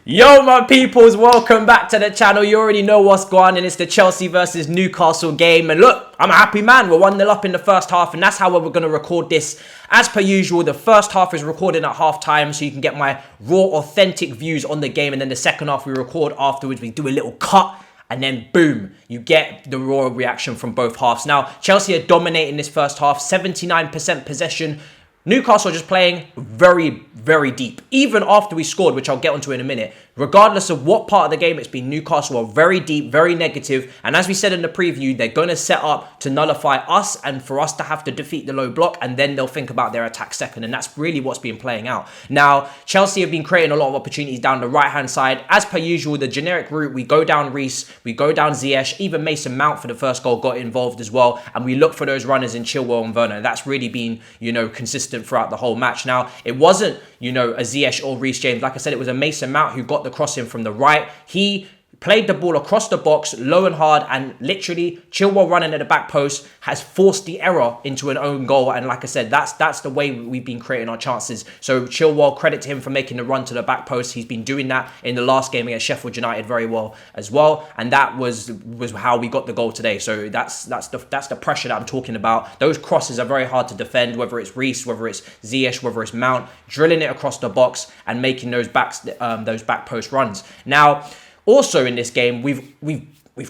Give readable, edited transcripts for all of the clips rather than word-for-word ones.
Yo, my peoples, welcome back to the channel. You already know what's going on, and it's the Chelsea versus Newcastle game. And look, I'm a happy man. We're 1-0 up in the first half, and that's how we're going to record this. As per usual, the first half is recorded at half-time, so you can get my raw, authentic views on the game. And then the second half we record afterwards. We do a little cut, and then boom, you get the raw reaction from both halves. Now, Chelsea are dominating this first half, 79% possession. Newcastle are just playing very, very deep. Even after we scored, which I'll get onto in a minute, regardless of what part of the game it's been, Newcastle are very deep, very negative. And as we said in the preview, they're going to set up to nullify us and for us to have to defeat the low block. And then they'll think about their attack second. And that's really what's been playing out. Now, Chelsea have been creating a lot of opportunities down the right-hand side. As per usual, the generic route, we go down Reece, we go down Ziyech, even Mason Mount for the first goal got involved as well. And we look for those runners in Chilwell and Werner. That's really been, consistent throughout the whole match. Now, it wasn't, a Ziyech or Reece James. Like I said, it was a Mason Mount who got the cross in from the right. He played the ball across the box, low and hard, and literally Chilwell running at the back post has forced the error into an own goal. And like I said, that's the way we've been creating our chances. So Chilwell, credit to him for making the run to the back post. He's been doing that in the last game against Sheffield United very well as well. And that was how we got the goal today. So that's the pressure that I'm talking about. Those crosses are very hard to defend, whether it's Reece, whether it's Ziyech, whether it's Mount, drilling it across the box and making those back post runs. Now, also in this game, we've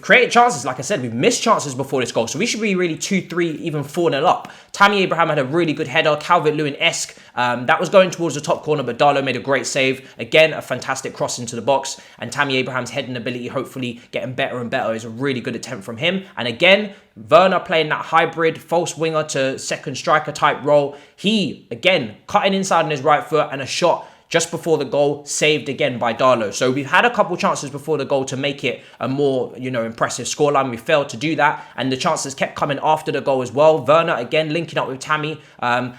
created chances. Like I said, we've missed chances before this goal. So we should be really 2-3, even 4-0 up. Tammy Abraham had a really good header, Calvert-Lewin-esque. That was going towards the top corner, but Darlow made a great save. Again, a fantastic cross into the box. And Tammy Abraham's heading ability, hopefully getting better and better, is a really good attempt from him. And again, Werner playing that hybrid false winger to second striker type role. He, again, cutting inside on his right foot and a shot just before the goal, saved again by Darlow. So we've had a couple chances before the goal to make it a more, impressive scoreline. We failed to do that. And the chances kept coming after the goal as well. Werner, again, linking up with Tammy. And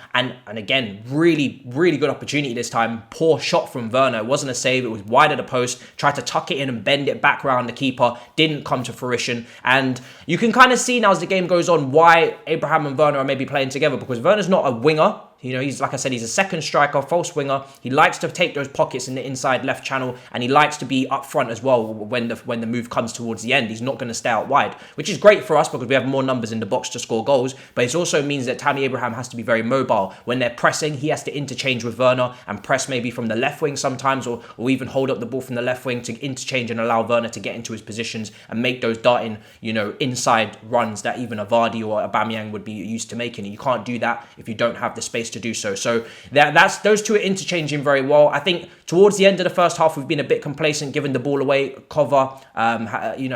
again, really, really good opportunity this time. Poor shot from Werner. It wasn't a save. It was wide of the post. Tried to tuck it in and bend it back around the keeper. Didn't come to fruition. And you can kind of see now as the game goes on why Abraham and Werner are maybe playing together. Because Werner's not a winger. He's, like I said, he's a second striker, false winger. He likes to take those pockets in the inside left channel, and he likes to be up front as well when the move comes towards the end. He's not going to stay out wide, which is great for us because we have more numbers in the box to score goals. But it also means that Tammy Abraham has to be very mobile. When they're pressing, he has to interchange with Werner and press maybe from the left wing sometimes, or even hold up the ball from the left wing to interchange and allow Werner to get into his positions and make those darting, inside runs that even a Vardy or a Aubameyang would be used to making. And you can't do that if you don't have the space to do so. So that's those two are interchanging very well. I think towards the end of the first half, we've been a bit complacent, giving the ball away. Cover,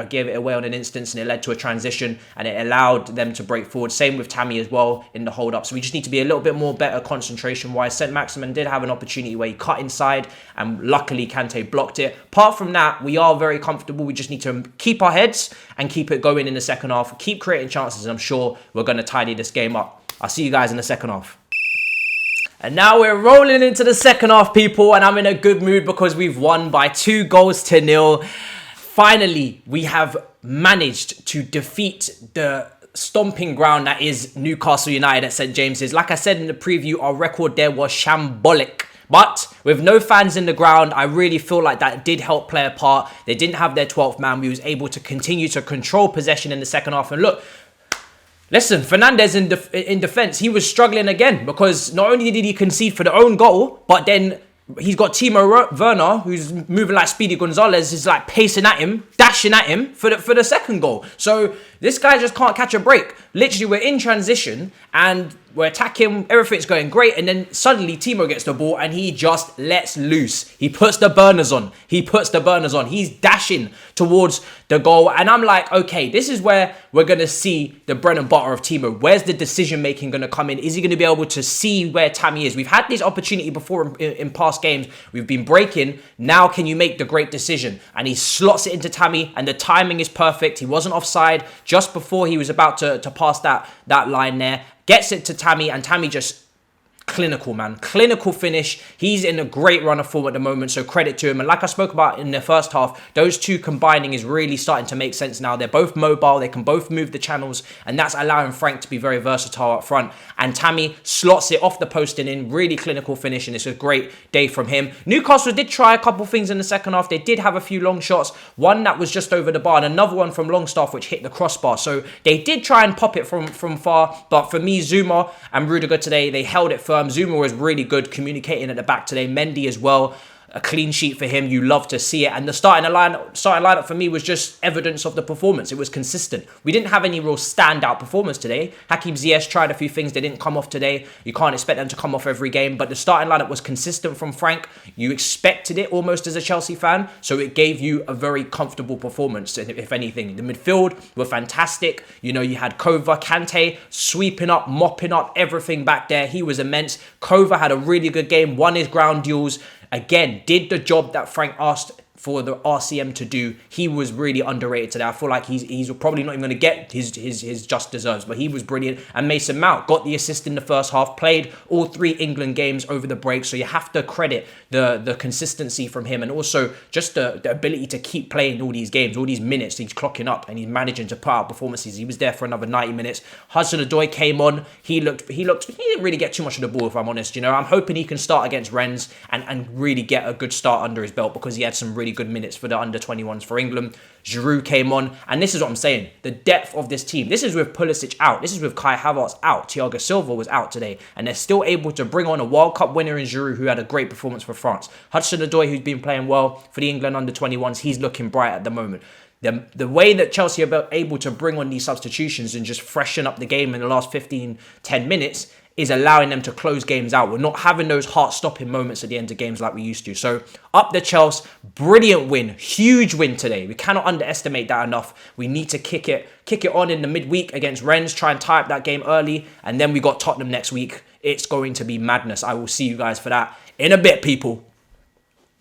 gave it away on an instance, and it led to a transition, and it allowed them to break forward. Same with Tammy as well in the hold up. So we just need to be a little bit more better concentration wise. St. Maximin did have an opportunity where he cut inside, and luckily Kante blocked it. Apart from that, we are very comfortable. We just need to keep our heads and keep it going in the second half. Keep creating chances, and I'm sure we're going to tidy this game up. I'll see you guys in the second half. And now we're rolling into the second half, people, and I'm in a good mood because we've won by 2-0. Finally, we have managed to defeat the stomping ground that is Newcastle United at St. James's. Like I said in the preview, our record there was shambolic. But with no fans in the ground, I really feel like that did help play a part. They didn't have their 12th man. We was able to continue to control possession in the second half. And look, listen, Fernandes in defence, he was struggling again because not only did he concede for the own goal, but then he's got Timo Werner, who's moving like Speedy Gonzalez, is like pacing at him, dashing at him for the second goal. So this guy just can't catch a break. Literally, we're in transition and we're attacking, everything's going great, and then suddenly Timo gets the ball and he just lets loose. He puts the burners on. He's dashing towards the goal, and I'm like, okay, this is where we're going to see the bread and butter of Timo. Where's the decision-making going to come in? Is he going to be able to see where Tammy is? We've had this opportunity before in past games. We've been breaking. Now can you make the great decision? And he slots it into Tammy, and the timing is perfect. He wasn't offside just before he was about to pass that line there. Gets it to Tammy, and Tammy just clinical, man. Clinical finish. He's in a great run of form at the moment, so credit to him. And like I spoke about in the first half, those two combining is really starting to make sense now. They're both mobile. They can both move the channels, and that's allowing Frank to be very versatile up front. And Tammy slots it off the post and in. Really clinical finish, and it's a great day from him. Newcastle did try a couple things in the second half. They did have a few long shots. One that was just over the bar, and another one from Longstaff which hit the crossbar. So they did try and pop it from far. But for me, Zuma and Rudiger today, they held it firm. Zuma was really good communicating at the back today. Mendy as well. A clean sheet for him. You love to see it. And the starting lineup for me was just evidence of the performance. It was consistent. We didn't have any real standout performance today. Hakim Ziyech tried a few things. They didn't come off today. You can't expect them to come off every game. But the starting lineup was consistent from Frank. You expected it almost as a Chelsea fan. So it gave you a very comfortable performance, if anything. The midfield were fantastic. You know, you had Kova, Kante sweeping up, mopping up everything back there. He was immense. Kova had a really good game. Won his ground duels. Again, did the job that Frank asked for the RCM to do. He was really underrated today. I feel like he's probably not even going to get his just deserves, but he was brilliant. And Mason Mount got the assist in the first half, played all 3 England games over the break, so you have to credit the consistency from him, and also just the ability to keep playing all these games, all these minutes he's clocking up, and he's managing to put out performances. He was there for another 90 minutes. Hudson-Odoi came on. He didn't really get too much of the ball, if I'm honest. You know, I'm hoping he can start against Rennes and really get a good start under his belt, because he had some really good minutes for the under-21s for England. Giroud came on, and this is what I'm saying, the depth of this team. This is with Pulisic out. This is with Kai Havertz out. Thiago Silva was out today, and they're still able to bring on a World Cup winner in Giroud, who had a great performance for France. Hudson-Odoi, who's been playing well for the England under-21s, he's looking bright at the moment. The way that Chelsea are able to bring on these substitutions and just freshen up the game in the last 10 minutes is allowing them to close games out. We're not having those heart-stopping moments at the end of games like we used to. So up the Chelsea, brilliant win, huge win today. We cannot underestimate that enough. We need to kick it on in the midweek against Rennes, try and tie up that game early, and then we got Tottenham next week. It's going to be madness. I will see you guys for that in a bit, people.